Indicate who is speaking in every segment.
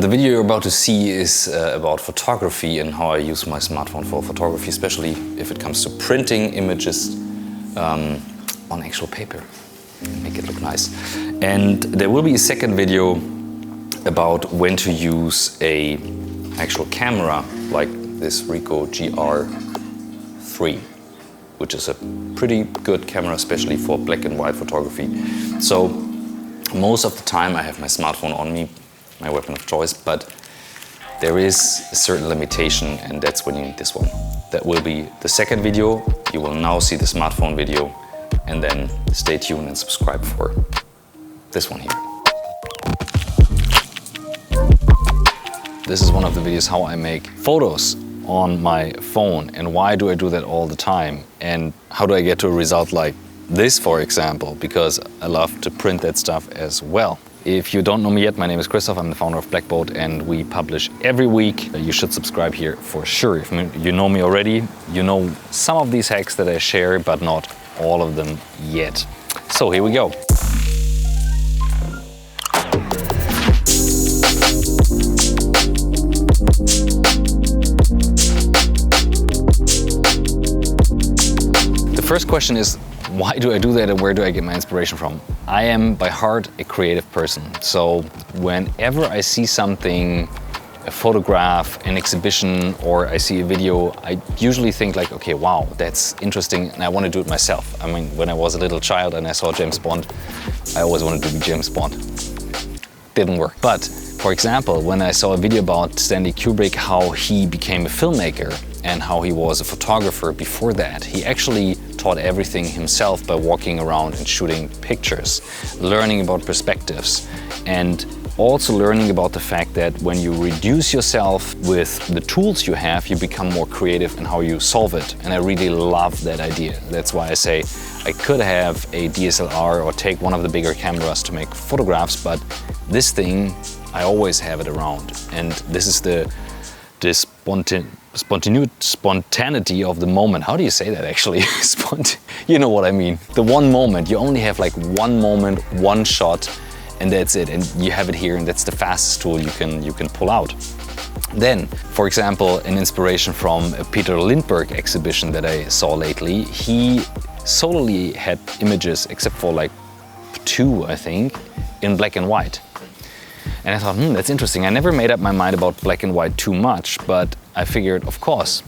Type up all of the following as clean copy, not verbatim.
Speaker 1: The video you're about to see is about photography and how I use my smartphone for photography, especially if it comes to printing images on actual paper. Make it look nice. And there will be a second video about when to use a actual camera like this Ricoh GR3, which is a pretty good camera, especially for black and white photography. So most of the time I have my smartphone on me, my weapon of choice, but there is a certain limitation, and that's when you need this one. That will be the second video. You will now see the smartphone video, and then stay tuned and subscribe for this one here. This is one of the videos how I make photos on my phone, and why do I do that all the time, and how do I get to a result like this, for example, because I love to print that stuff as well. If you don't know me yet, my name is Christoph, I'm the founder of Blackboat, and we publish every week. You should subscribe here for sure. If you know me already, you know some of these hacks that I share, but not all of them yet. So here we go. The first question is, why do I do that and where do I get my inspiration from? I am by heart a creative person. So whenever I see something, a photograph, an exhibition, or I see a video, I usually think like, okay, wow, that's interesting and I want to do it myself. I mean, when I was a little child and I saw James Bond, I always wanted to be James Bond. Didn't work. But for example, when I saw a video about Stanley Kubrick, how he became a filmmaker and how he was a photographer before that, he actually taught everything himself by walking around and shooting pictures, learning about perspectives, and also learning about the fact that when you reduce yourself with the tools you have, you become more creative in how you solve it. And I really love that idea. That's why I say I could have a DSLR or take one of the bigger cameras to make photographs, but this thing, I always have it around. And this is the spontaneity of the moment. How do you say that actually? You know what I mean. The one moment, you only have like one moment, one shot, and that's it. And you have it here, and that's the fastest tool you can pull out. Then, for example, an inspiration from a Peter Lindbergh exhibition that I saw lately. He solely had images, except for like 2, I think, in black and white. And I thought, that's interesting. I never made up my mind about black and white too much, but I figured, of course,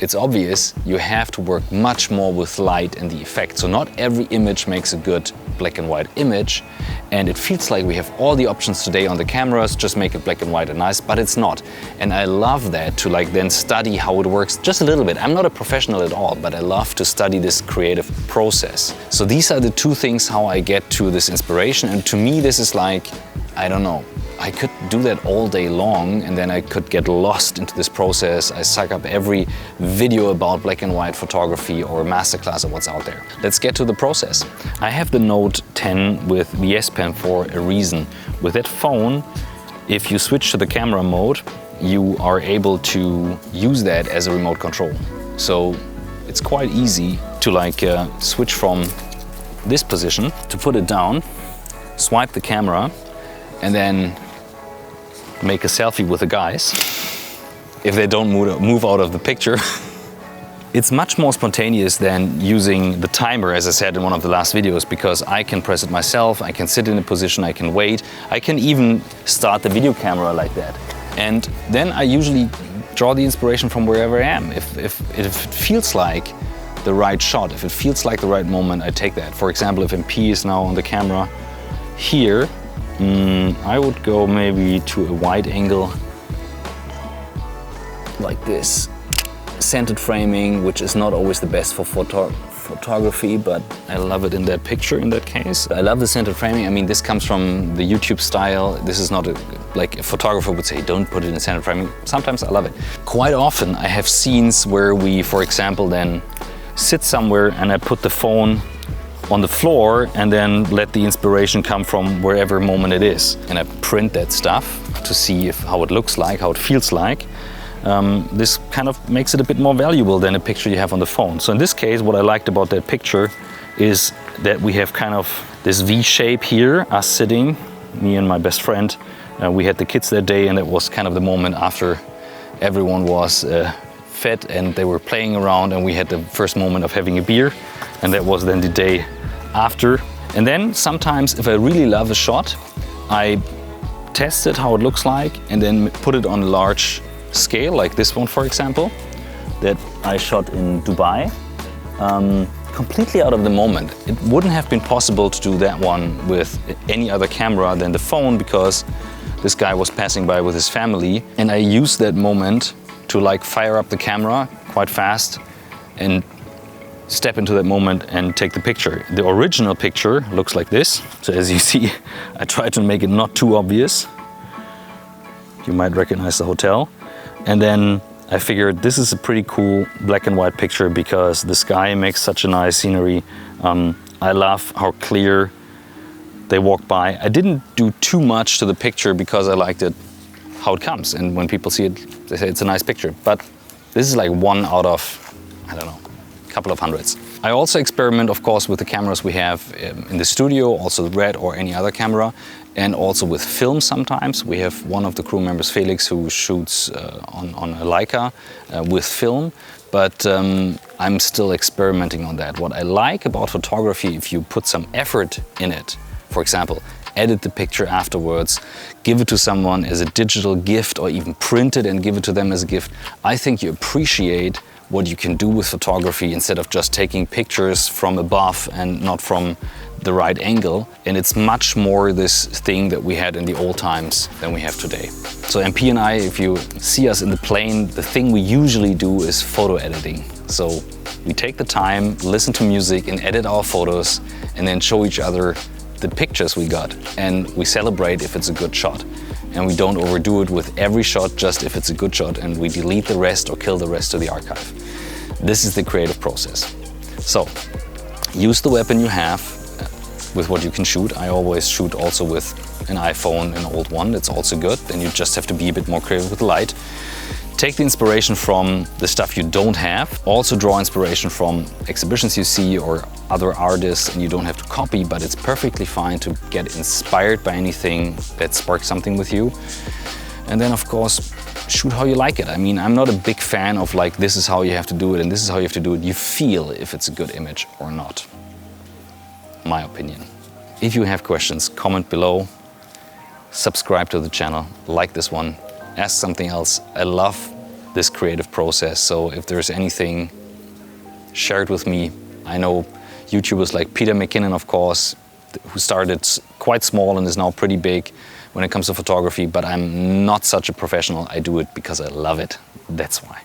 Speaker 1: it's obvious you have to work much more with light and the effect. So not every image makes a good black and white image, and it feels like we have all the options today on the cameras, just make it black and white and nice, but it's not. And I love that, to like then study how it works just a little bit. I'm not a professional at all, but I love to study this creative process. So these are the two things how I get to this inspiration, and to me this is like, I don't know, I could do that all day long, and then I could get lost into this process. I suck up every video about black and white photography or masterclass of what's out there. Let's get to the process. I have the Note 10 with the S Pen for a reason. With that phone, if you switch to the camera mode, you are able to use that as a remote control. So it's quite easy to like switch from this position, to put it down, swipe the camera, and then make a selfie with the guys if they don't move out of the picture. It's much more spontaneous than using the timer, as I said in one of the last videos, because I can press it myself, I can sit in a position, I can wait, I can even start the video camera like that. And then I usually draw the inspiration from wherever I am. If it feels like the right shot, if it feels like the right moment, I take that. For example, if MP is now on the camera here, I would go maybe to a wide angle like this. Centered framing, which is not always the best for photography, but I love it in that picture in that case. I love the centered framing. I mean, this comes from the YouTube style. This is not like a photographer would say, don't put it in centered framing. Sometimes I love it. Quite often I have scenes where we, for example, then sit somewhere and I put the phone on the floor and then let the inspiration come from wherever moment it is. And I print that stuff to see how it looks like, how it feels like. This kind of makes it a bit more valuable than a picture you have on the phone. So in this case, what I liked about that picture is that we have kind of this V shape here, us sitting, me and my best friend, We had the kids that day, and it was kind of the moment after everyone was fed and they were playing around, and we had the first moment of having a beer, and that was then the day after. And then sometimes if I really love a shot, I test it how it looks like and then put it on a large scale, like this one for example, that I shot in Dubai, completely out of the moment. It wouldn't have been possible to do that one with any other camera than the phone, because this guy was passing by with his family, and I used that moment to like fire up the camera quite fast and step into that moment and take the picture. The original picture looks like this. So as you see, I tried to make it not too obvious. You might recognize the hotel. And then I figured this is a pretty cool black and white picture because the sky makes such a nice scenery. I love how clear they walk by. I didn't do too much to the picture because I liked it how it comes. And when people see it, they say it's a nice picture. But this is like one out of, I don't know, couple of hundreds. I also experiment, of course, with the cameras we have in the studio, also the Red or any other camera, and also with film sometimes. We have one of the crew members, Felix, who shoots on a Leica with film, but I'm still experimenting on that. What I like about photography, if you put some effort in it, for example, edit the picture afterwards, give it to someone as a digital gift, or even print it and give it to them as a gift, I think you appreciate what you can do with photography instead of just taking pictures from above and not from the right angle. And it's much more this thing that we had in the old times than we have today. So MP and I, if you see us in the plane, the thing we usually do is photo editing. So we take the time, listen to music and edit our photos, and then show each other the pictures we got. And we celebrate if it's a good shot. And we don't overdo it with every shot, just if it's a good shot, and we delete the rest or kill the rest to the archive. This is the creative process. So use the weapon you have with what you can shoot. I always shoot also with an iPhone, an old one, that's also good. Then you just have to be a bit more creative with the light. Take the inspiration from the stuff you don't have. Also draw inspiration from exhibitions you see or other artists, and you don't have to copy, but it's perfectly fine to get inspired by anything that sparks something with you. And then of course, shoot how you like it. I mean, I'm not a big fan of like, this is how you have to do it and this is how you have to do it. You feel if it's a good image or not. My opinion. If you have questions, comment below, subscribe to the channel, like this one, ask something else. I love this creative process, so if there's anything, share it with me. I know YouTubers like Peter McKinnon, of course, who started quite small and is now pretty big when it comes to photography, but I'm not such a professional. I do it because I love it. That's why.